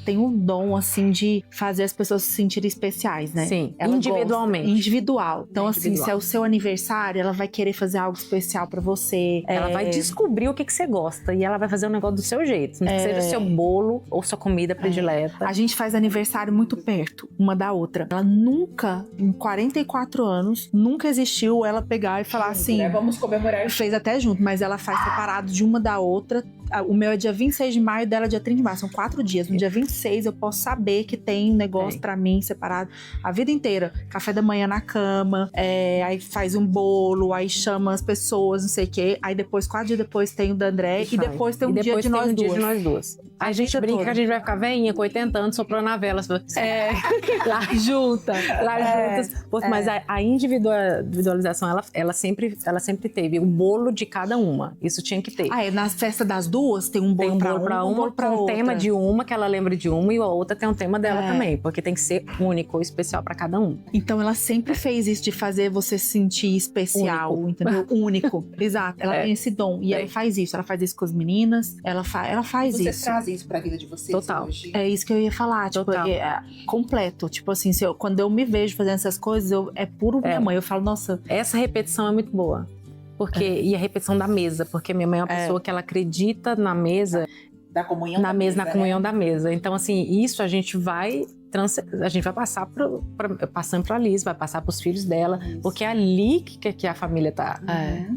tem um dom, assim, de fazer as pessoas se sentirem especiais, né? Sim, ela individualmente. Individual. Então, assim, se é o seu aniversário, ela vai querer fazer algo especial pra você. Ela vai descobrir o que você gosta e ela vai fazer um negócio do seu jeito. Não que seja seu bolo ou sua comida predileta. A gente faz aniversário muito perto, uma da outra. Ela nunca, em 44 anos, nunca existiu ela pegar e falar assim... Vamos comemorar. Fez até junto, mas ela faz separado de uma da outra. O meu é dia 26 de maio, dela é dia 30 de maio. São 4 dias. No dia 26 eu posso saber que tem negócio pra mim separado a vida inteira. Café da manhã na cama, aí faz um bolo, aí chama as pessoas, não sei o quê. Aí depois, 4 dias depois, tem o da André. E depois tem um dia de nós duas. A gente brinca que a gente vai ficar velhinha com 80 anos soprando a vela. Lá juntas. Mas a individualização, ela sempre teve o bolo de cada uma. Isso tinha que ter. Na festa das duas, tem um bolo pra uma, um bolo pra outra. Tem um tema de uma, que ela lembra de uma, e a outra tem um tema dela também. Porque tem que ser único, especial pra cada um. Então ela sempre fez isso de fazer você se sentir especial, único. Entendeu? Único. Exato. Ela tem esse dom. E ela faz isso. Ela faz isso com as meninas. Ela faz Você isso. Você traz isso pra vida de vocês Total. hoje? É isso que eu ia falar. Tipo, completo. Tipo assim, quando eu me vejo fazendo essas coisas, é puro minha mãe. Eu falo, nossa... Essa repetição é muito boa. E a repetição da mesa, porque minha mãe é uma pessoa que ela acredita na mesa, da comunhão na comunhão da mesa. Então, assim, isso a gente vai passar passando pra Liz, vai passar pros filhos dela, porque é ali que a família tá.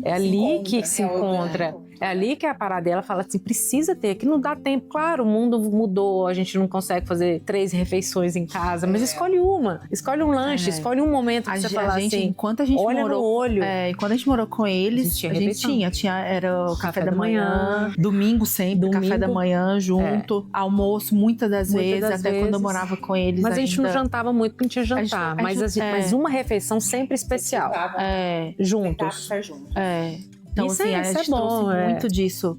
É ali que se encontra. É ali que a parada dela fala assim, precisa ter, que não dá tempo. Claro, o mundo mudou, a gente não consegue fazer 3 refeições em casa, mas escolhe uma. Escolhe um lanche, escolhe um momento que você fala assim, enquanto a gente olha morou, no olho. Enquanto a gente morou com eles, a gente tinha era o café da manhã, domingo sempre, café da manhã junto, almoço muitas das vezes, quando eu morava com eles. Mas a gente não jantava muito, porque não tinha jantar. Mas uma refeição sempre especial. Juntos. Então, isso assim, a gente trouxe muito disso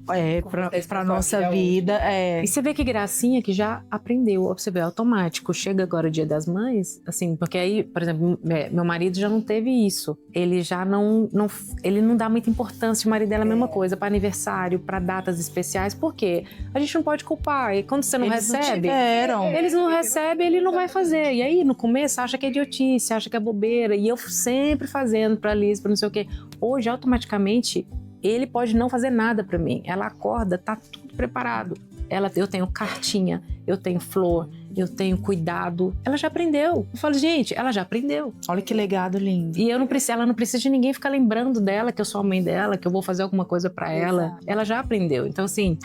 pra nossa vida. E você vê que gracinha que já aprendeu, você vê, automático. Chega agora o Dia das Mães, assim, porque aí, por exemplo, meu marido já não teve isso. Ele já ele não dá muita importância, o marido dela é a mesma coisa, pra aniversário, pra datas especiais, por quê? A gente não pode culpar. E quando você não recebe, eles não recebem, ele não vai fazer. E aí, no começo, acha que é idiotice, acha que é bobeira. E eu sempre fazendo pra Liz, pra não sei o quê. Hoje, automaticamente, ele pode não fazer nada pra mim. Ela acorda, tá tudo preparado. Eu tenho cartinha, eu tenho flor, eu tenho cuidado. Ela já aprendeu. Eu falo, gente, ela já aprendeu. Olha que legado lindo. E ela não precisa de ninguém ficar lembrando dela, que eu sou a mãe dela, que eu vou fazer alguma coisa pra ela. Exato. Ela já aprendeu. Então, assim,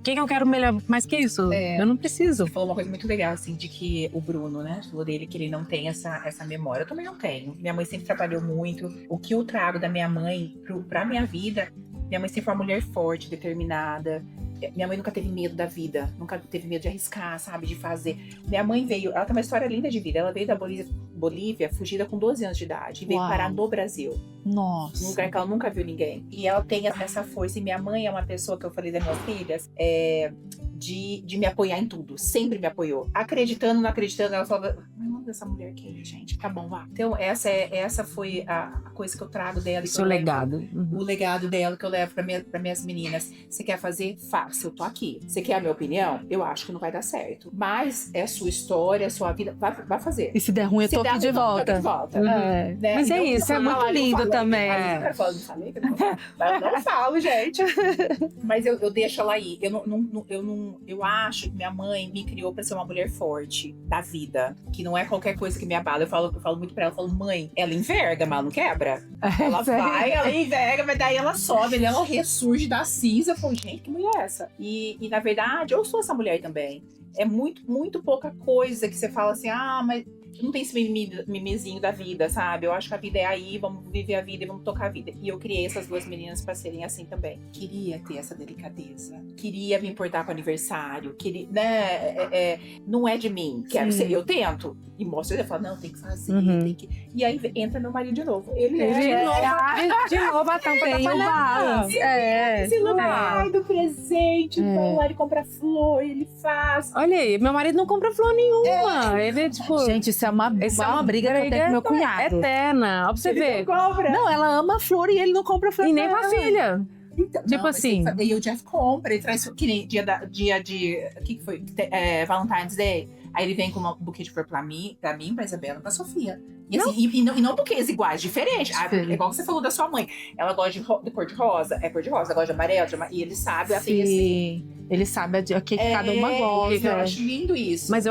quem eu quero melhor mais que isso? Eu não preciso. Você falou uma coisa muito legal, assim, de que o Bruno, né? Falou dele que ele não tem essa memória. Eu também não tenho. Minha mãe sempre trabalhou muito. O que eu trago da minha mãe pra minha vida, minha mãe sempre foi uma mulher forte, determinada. Minha mãe nunca teve medo da vida, nunca teve medo de arriscar, sabe, de fazer. Minha mãe ela tem uma história linda de vida. Ela veio da Bolívia, fugida com 12 anos de idade, e veio parar no Brasil. Nossa. Num lugar que ela nunca viu ninguém. E ela tem essa força. E minha mãe é uma pessoa que eu falei das minhas filhas, de me apoiar em tudo. Sempre me apoiou. Acreditando, não acreditando, ela falava, essa mulher aqui, gente, tá bom, vá. Então, essa foi a coisa que eu trago dela. Seu legado. O legado dela que eu levo pra minhas meninas. Você quer fazer? Faça, eu tô aqui. Você quer a minha opinião? Eu acho que não vai dar certo. Mas é a sua história, a sua vida, vai fazer. E se der ruim, eu tô aqui de volta. Né? Mas então, isso é muito lindo também. Não falei que eu não falo, gente. Mas eu deixo ela aí. Eu acho que minha mãe me criou pra ser uma mulher forte da vida. Que não é qualquer coisa que me abala. Eu falo muito pra ela. Eu falo, mãe, ela enverga, mas ela não quebra. Ela vai, ela enverga, mas daí ela sobe, ela ressurge da cinza. Eu falo, gente, que mulher é essa? E na verdade, eu sou essa mulher também. É muito, muito pouca coisa que você fala assim, mas não tem esse mimizinho da vida, sabe? Eu acho que a vida é aí, vamos viver a vida e vamos tocar a vida. E eu criei essas duas meninas pra serem assim também. Queria ter essa delicadeza. Queria me importar com o aniversário. Queria, né? Não é de mim. Quero ser. Eu tento. E mostro, ele fala, não, tem que fazer, tem que... E aí entra meu marido de novo. Ele de novo a tampa da panela. Esse lugar do presente. Então, ele compra flor, ele faz. Olha aí, meu marido não compra flor nenhuma. Ele, tipo... Gente, isso é uma briga que eu tenho com meu cunhado. Eterna. Ó, pra você ver. Não, ela ama flor e ele não compra flor. E nem pra filha. Então, tipo assim. E o Jeff compra, ele traz que nem dia de. O que foi? Valentine's Day. Aí ele vem com um buquê de flor pra mim, pra Isabela e pra Sofia. E, assim, e não buquês iguais, diferentes. Igual você falou da sua mãe. Ela gosta de cor de rosa, é cor de rosa. Ela gosta de amarelo, e ele sabe, ela tem assim. Ele sabe o que cada uma gosta. Eu acho lindo isso. Mas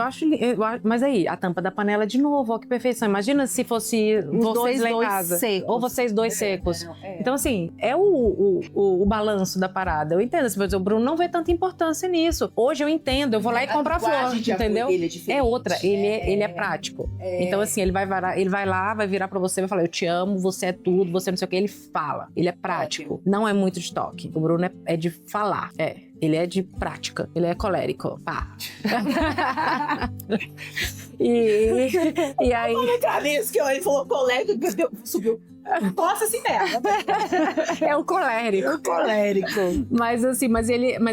mas aí, a tampa da panela de novo, ó, que perfeição. Imagina se fosse vocês lá em casa. Secos. Ou vocês dois secos. Então, assim, é o balanço da parada. Eu entendo. Assim, o Bruno não vê tanta importância nisso. Hoje eu entendo, eu vou lá e compro a flor, entendeu? É outra, ele é prático. Então, assim, ele vai lá, vai virar pra você, vai falar, eu te amo, você é tudo, você não sei o que. Ele fala, ele é prático. Não é muito de toque. O Bruno é de falar, ele é de prática, ele é colérico, pá. e aí... Vamos entrar nisso, que ele falou colérico, subiu. Nossa, assim mesmo. É o colérico. Mas assim, mas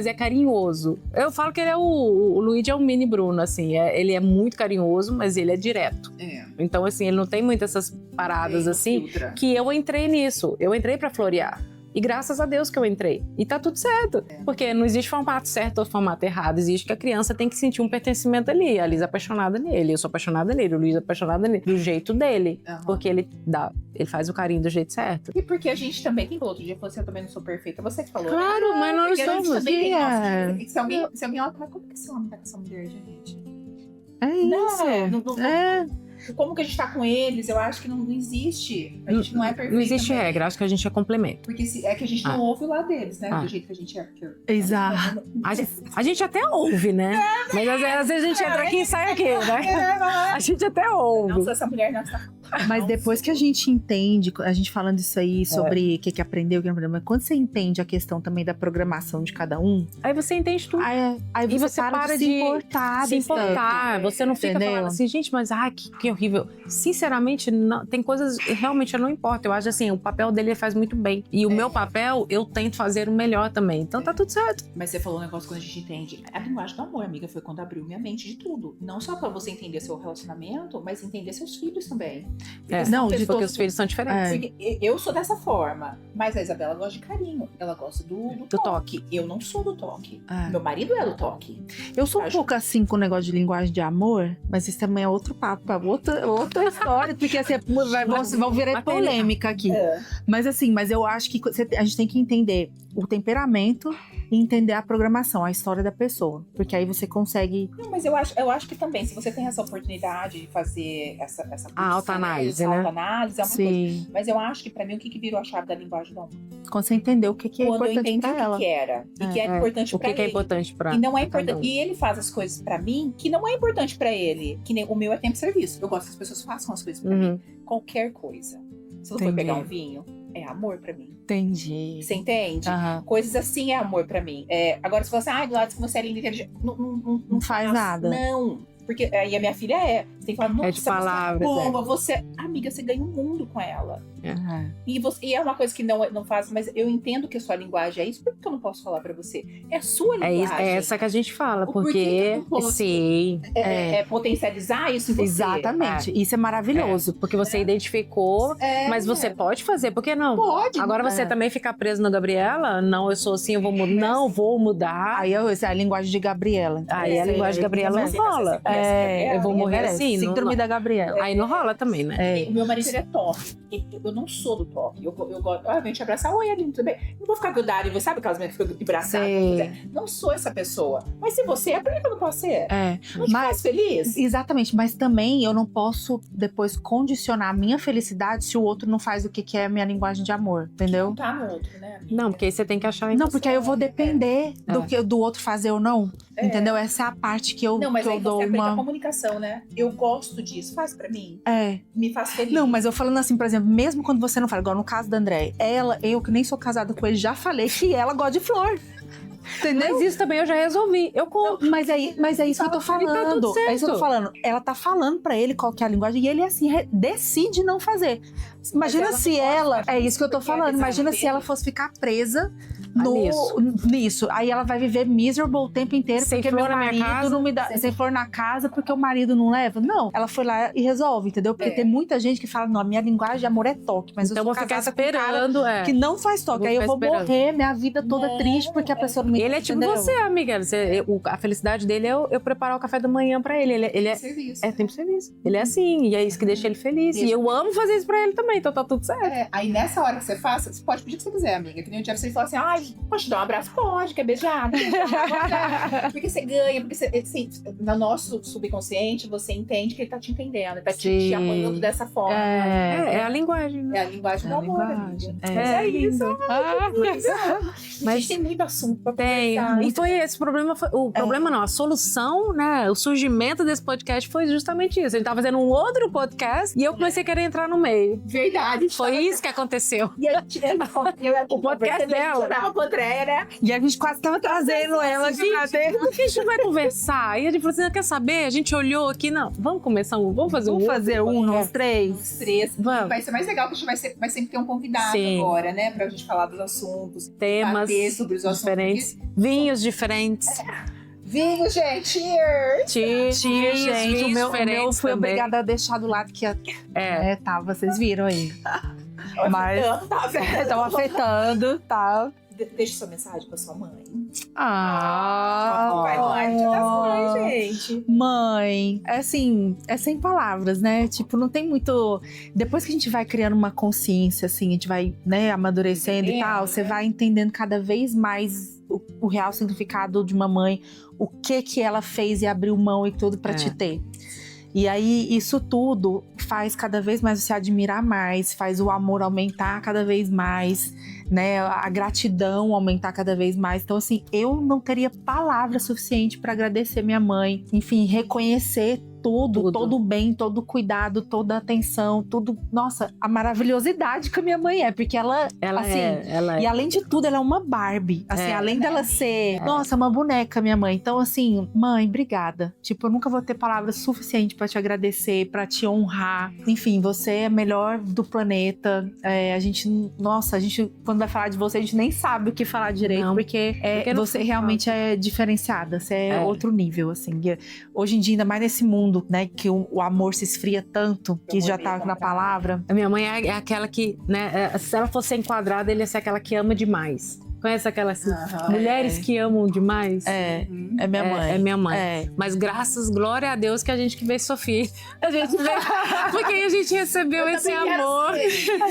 é carinhoso. Eu falo que ele é o Luigi é um mini Bruno, assim. Ele é muito carinhoso, mas ele é direto. Então, assim, ele não tem muitas essas paradas assim, que eu entrei nisso. Eu entrei pra florear. E graças a Deus que eu entrei. E tá tudo certo. Porque não existe formato certo ou formato errado. Existe que a criança tem que sentir um pertencimento ali. A Liz é apaixonada nele, eu sou apaixonada nele, o Luiz é apaixonado nele. Do jeito dele. Porque ele faz o carinho do jeito certo. E porque a gente também, quem falou outro dia, eu também não sou perfeita. Você que falou. Claro, mas nós somos. Se alguém olha, mas como que esse homem tá com essa mulher, gente? É isso. Como que a gente tá com eles, eu acho que não existe. A gente não é perfeito. Não existe também. regra, acho que a gente é complemento. Porque é que a gente não ouve o lado deles, né? Do jeito que a gente é. Exato. A gente até ouve, né? Mas às vezes a gente entra aqui e sai aqui, né? A gente até ouve. Nossa, essa mulher não está... Mas depois que a gente entende, a gente falando isso aí sobre o que aprendeu, o que não aprendeu, mas quando você entende a questão também da programação de cada um, aí você entende tudo. Aí você para de se importar. Você não fica falando assim, gente, mas que horrível. Sinceramente, não, tem coisas realmente eu não importo. Eu acho assim, o papel dele faz muito bem. E o meu papel, eu tento fazer o melhor também. Então tá tudo certo. Mas você falou um negócio quando a gente entende. A linguagem do amor, amiga, foi quando abriu minha mente de tudo. Não só pra você entender seu relacionamento, mas entender seus filhos também. Porque os filhos são diferentes. Porque eu sou dessa forma, mas a Isabela gosta de carinho. Ela gosta do toque. Eu não sou do toque. Meu marido é do toque. Eu sou um pouco assim com o negócio de linguagem de amor, mas isso também é outro papo, outra história, porque assim, vão virar polêmica aqui. Mas assim, eu acho que a gente tem que entender o temperamento e entender a programação, a história da pessoa. Porque aí você consegue... Não, mas eu acho que também, se você tem essa oportunidade de fazer essa autoanálise, né? Autoanálise é uma Sim. coisa. Mas eu acho que pra mim, o que virou a chave da linguagem da alma? Quando você entendeu o que é Quando eu importante entendi pra ela. o que era. E que é importante O pra ele. que é importante pra E não é cada importante. um. E ele faz as coisas pra mim que não é importante pra ele. Que nem o meu é tempo de serviço. Eu gosto que as pessoas façam as coisas pra mim. Qualquer coisa. Se eu for Entendi. pegar um vinho, é amor pra mim. Entendi. Você entende? Aham. Coisas assim é amor pra mim. Agora, se você fala assim, do lado que você é linda, inteligente, Não faz nada. Não. Porque aí a minha filha você tem que falar, nossa, de palavras, você é boa, você... Amiga, você ganha um mundo com ela. Uhum. E é uma coisa que não faz, mas eu entendo que a sua linguagem é isso, por que eu não posso falar pra você? É a sua linguagem. É essa que a gente fala, O porquê que eu porque não posso? sim. É potencializar isso em você. Exatamente. Isso é maravilhoso. Porque você identificou, mas você pode fazer, por que não? Pode. Agora você também ficar preso na Gabriela? Não, eu sou assim, eu vou mudar. Não, vou mudar. Aí é a linguagem de Gabriela. Aí a linguagem de Gabriela não rola. Eu vou morrer assim. Síndrome da Gabriela. Aí não rola também, né? O meu marido ele é toque. Eu não sou do toque. Eu gosto, obviamente, abraçar. Oi, Aline, tudo bem? Não vou ficar grudada. E você sabe aquelas meninas que ficam abraçadas? Não sou essa pessoa. Mas se você é, por que eu não posso ser? Não te faz feliz? Exatamente. Mas também eu não posso depois condicionar a minha felicidade se o outro não faz o que é a minha linguagem de amor. Entendeu? Não tá no outro, né? Amiga? Não, porque aí você tem que achar em Não, você. porque aí eu vou depender do outro fazer ou não. Entendeu? Essa é a parte que eu Não, mas que aí eu você dou aprende a uma... comunicação, né? Eu gosto disso. Faz pra mim. Me faz feliz. Não, mas eu falando assim, por exemplo, mesmo quando você não fala, igual no caso da André, eu que nem sou casada com ele, já falei que ela gosta de flor. Entendeu? Mas isso também eu já resolvi. Eu compro. Mas é isso que eu tô falando. Tá tudo certo. É isso que eu tô falando. Ela tá falando pra ele qual que é a linguagem e ele, assim, decide não fazer. Imagina ela se não ela... gosta, É isso que eu tô porque é falando. design Imagina se dele. ela fosse ficar presa Nisso. nisso. Aí ela vai viver miserable o tempo inteiro Sem porque flor meu na minha marido casa. não me dá... Sem flor na casa porque o marido não leva. Não. Ela foi lá e resolve, entendeu? Porque tem muita gente que fala, não, a minha linguagem de amor é toque. Mas Então eu eu sou vou ficar casada com um cara esperando. que não faz toque. Eu vou Aí eu ficar vou esperando. morrer minha vida toda triste porque a pessoa não me Ele é tipo entendeu? você, amiga. A felicidade dele é eu preparar o café da manhã pra ele. Ele é serviço. tempo feliz. Ele é assim, e é isso que deixa ele feliz. E eu amo fazer isso pra ele também, então tá tudo certo. Aí nessa hora que você faça, você pode pedir o que você quiser, amiga. Que nem o dia você fala assim, pode te dar um abraço? Pode, quer beijar? Porque você ganha, porque no nosso subconsciente, você entende que ele tá te entendendo, ele tá te apoiando dessa forma. É a linguagem, né? É a linguagem do amor, amiga. É isso. Mas tem muito assunto pra tem. conversar. E foi esse problema. Problema não, a solução, né? O surgimento desse podcast foi justamente isso. A gente tava fazendo um outro podcast e eu comecei a querer entrar no meio. Verdade. Foi isso que aconteceu. E eu O podcast dela. Eu com a Andréia, né? E a gente quase tava trazendo ela aqui pra dentro. Por que a gente vai conversar? E a gente falou assim, quer saber? A gente olhou aqui, não, vamos começar vamos fazer Vamos fazer nós três? Os três. Vamos. Vai ser mais legal que a gente vai sempre ter um convidado agora, né? Pra gente falar dos assuntos. Temas bater sobre os assuntos diferentes, vinhos diferentes. Vinho, gente! Cheers! Cheers, gente. O meu foi também. obrigada a deixar do lado que tava, vocês viram aí. Mas tava afetando, tá? Deixa sua mensagem pra sua mãe. Vai lá, Dia das Mães, gente. Mãe, assim, é sem palavras, né? Tipo, não tem muito... Depois que a gente vai criando uma consciência, assim, a gente vai, né, amadurecendo e tal, você vai entendendo cada vez mais o real significado de uma mãe, o que ela fez e abriu mão e tudo pra te ter. E aí, isso tudo faz cada vez mais você admirar mais, faz o amor aumentar cada vez mais, né? A gratidão aumentar cada vez mais. Então, assim, eu não teria palavra suficiente para agradecer minha mãe. Enfim, reconhecer tudo, todo o bem, todo o cuidado, toda a atenção, tudo. Nossa, a maravilhosidade que a minha mãe é, porque ela assim, e além de tudo, ela é uma Barbie. Assim, além dela ser, nossa, uma boneca, minha mãe. Então, assim, mãe, obrigada. Tipo, eu nunca vou ter palavras suficientes pra te agradecer, pra te honrar. Enfim, você é a melhor do planeta. A gente, quando vai falar de você, a gente nem sabe o que falar direito, porque você realmente é diferenciada. Você é outro nível, assim. Hoje em dia, ainda mais nesse mundo, né, que o amor se esfria tanto, que já tá na palavra. A minha mãe é aquela que, né, se ela fosse enquadrada, ele ia ser aquela que ama demais. Conhece aquelas mulheres que amam demais? É minha mãe. É minha mãe. Mas glória a Deus que a gente veio Sofia. Porque a gente recebeu esse amor.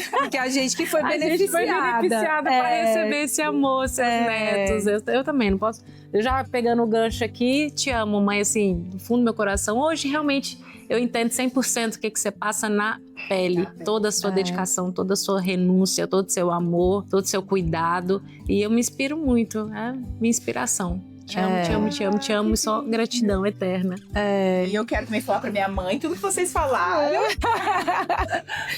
Porque a gente que foi beneficiada. A gente foi beneficiada para receber esse amor, seus netos. Eu também não posso... Eu já pegando o gancho aqui, te amo, mãe, assim, do fundo do meu coração. Hoje, realmente, eu entendo 100% o que você passa na pele. Toda a sua dedicação, toda a sua renúncia, todo o seu amor, todo o seu cuidado. E eu me inspiro muito, é minha inspiração. Te amo, te amo, te amo, te amo. E só gratidão eterna. E eu quero também falar pra minha mãe tudo que vocês falaram.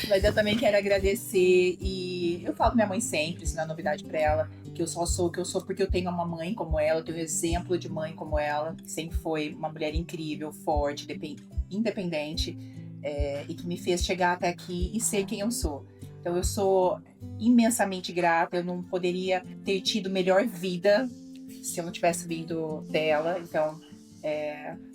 Mas eu também quero agradecer. E eu falo pra minha mãe sempre, isso não é novidade pra ela, que eu só sou o que eu sou porque eu tenho uma mãe como ela, eu tenho um exemplo de mãe como ela, que sempre foi uma mulher incrível, forte, independente, e que me fez chegar até aqui e ser quem eu sou. Então eu sou imensamente grata, eu não poderia ter tido melhor vida se eu não tivesse vindo dela. Então,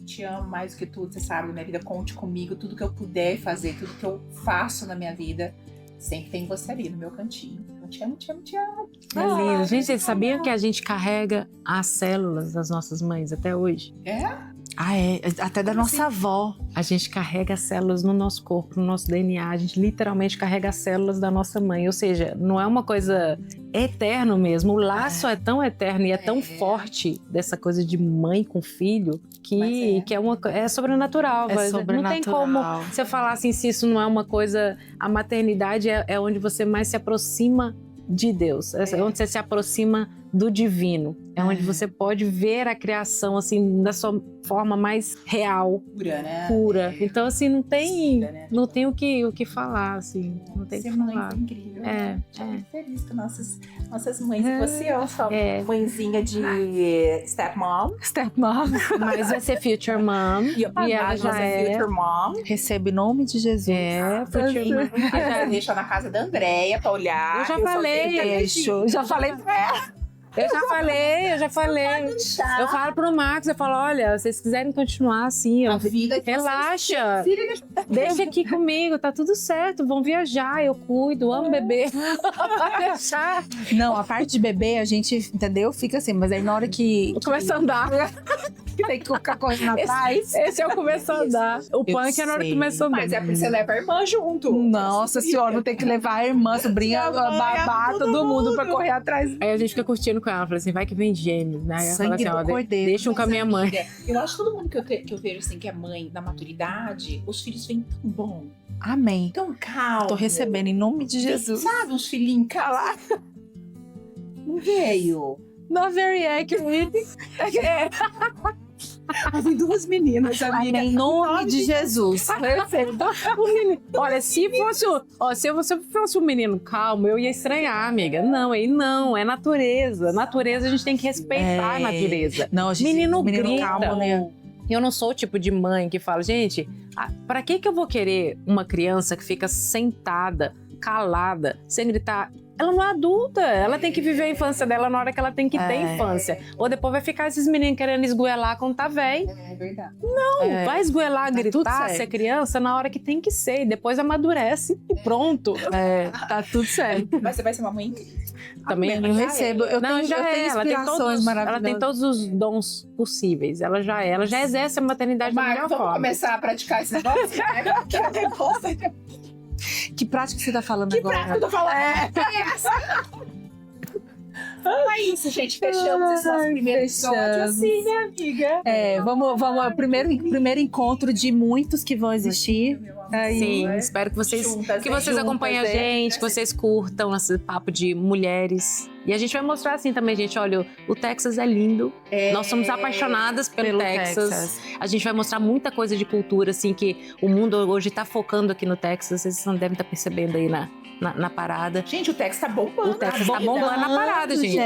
te amo mais do que tudo, você sabe, na minha vida, conte comigo, tudo que eu puder fazer, tudo que eu faço na minha vida, sempre tem você ali no meu cantinho. Eu te amo, te amo, te amo. É lindo. Gente, vocês sabiam que a gente carrega as células das nossas mães até hoje? Até da nossa avó. A gente carrega as células no nosso corpo, no nosso DNA. A gente literalmente carrega as células da nossa mãe. Ou seja, não é uma coisa eterna mesmo. O laço é tão eterno e é tão forte dessa coisa de mãe com filho que é sobrenatural. Não tem como você falar assim, se isso não é uma coisa... A maternidade é onde você mais se aproxima de Deus. É onde você se aproxima do divino. É onde você pode ver a criação, assim, da sua forma mais real. Pura, né? Pura. Então, assim, não tem o que falar, assim. Não tem o que falar. É incrível. Estou muito feliz com nossas mães. E você é sua mãezinha de stepmom. Mas vai ser future mom. E ela já é future mom. Recebe em nome de Jesus. Future mom. Deixa na casa da Andréia pra olhar. Eu já falei pra ela. Eu já falei. Eu falo pro Max, eu falo, olha, se vocês quiserem continuar assim, relaxa. Deixa aqui comigo, tá tudo certo. Vão viajar, eu cuido, amo bebê. Deixar. Não, a parte de bebê, a gente, entendeu? Fica assim, mas aí na hora que começa a andar. Tem que ficar correndo atrás. Esse é o começo a andar. O punk é na hora que começa a andar. Mas é porque você leva a irmã junto. Nossa senhora, não tem que levar a irmã, a sobrinha, babá, todo mundo pra correr atrás. Aí a gente fica curtindo com ela, fala assim, vai que vem gêmeos, né? Sangue fala assim, do cordeiro. Deixa um com a minha mãe. Eu acho que todo mundo que eu vejo assim, que é mãe na maturidade, os filhos vêm tão bom. Amém. Tão calmo. Tô recebendo em nome de Jesus. Sabe, uns filhinhos calados. Não veio. Not very accurate. Tem duas meninas, amiga. Em nome de Jesus. Olha, se você fosse um menino calmo, eu ia estranhar, amiga. Não, aí não, é natureza. Natureza, a gente tem que respeitar a natureza. Não, gente, menino grita. Calmo, né? Eu não sou o tipo de mãe que fala, gente, pra que eu vou querer uma criança que fica sentada, calada, sem gritar? Ela não é adulta, ela tem que viver a infância dela na hora que ela tem que ter infância. Ou depois vai ficar esses meninos querendo esgoelar quando tá velho. É verdade. Não, vai esgoelar, gritar, ser criança na hora que tem que ser. E depois amadurece e pronto. Tá tudo certo. Mas você vai ser uma mãe também eu recebo, eu tenho inspirações maravilhosas. Ela tem todos os dons possíveis. Ela já exerce a maternidade da melhor forma. Vamos começar a praticar esse negócio? Que prática você tá falando agora? Que prática eu tô falando? É isso, gente. Fechamos esse nosso primeiro episódio assim, minha amiga. Vamos primeiro encontro de muitos que vão existir. Sim, espero que vocês acompanhem a gente, que vocês curtam esse papo de mulheres. E a gente vai mostrar assim também, gente, olha, o Texas é lindo. Nós somos apaixonadas pelo Texas. A gente vai mostrar muita coisa de cultura, assim, que o mundo hoje tá focando aqui no Texas. Vocês não devem estar percebendo aí na parada. Gente, o Texas tá bombando. O Texas tá bombando na parada, gente.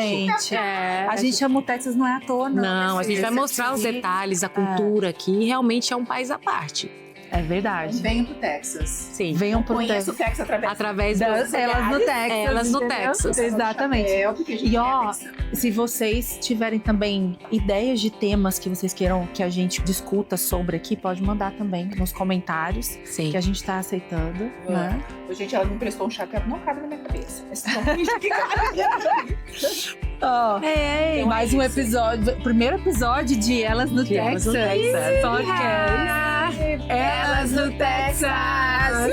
A gente ama o Texas, não é à toa, não. Não, a gente vai mostrar os detalhes, a cultura aqui. Realmente é um país à parte. É verdade. Venham pro Texas. Sim. Venham pro Texas. Conheço o Texas através das elas no Texas. Elas no Texas. Exatamente. E se vocês tiverem também ideias de temas que vocês queiram que a gente discuta sobre aqui, pode mandar também nos comentários. Sim. Que a gente tá aceitando, né? Gente, ela me emprestou um chapéu, não cabe na minha cabeça. Ó, mais um episódio, primeiro episódio de Elas no Texas. Podcast. Elas no Texas.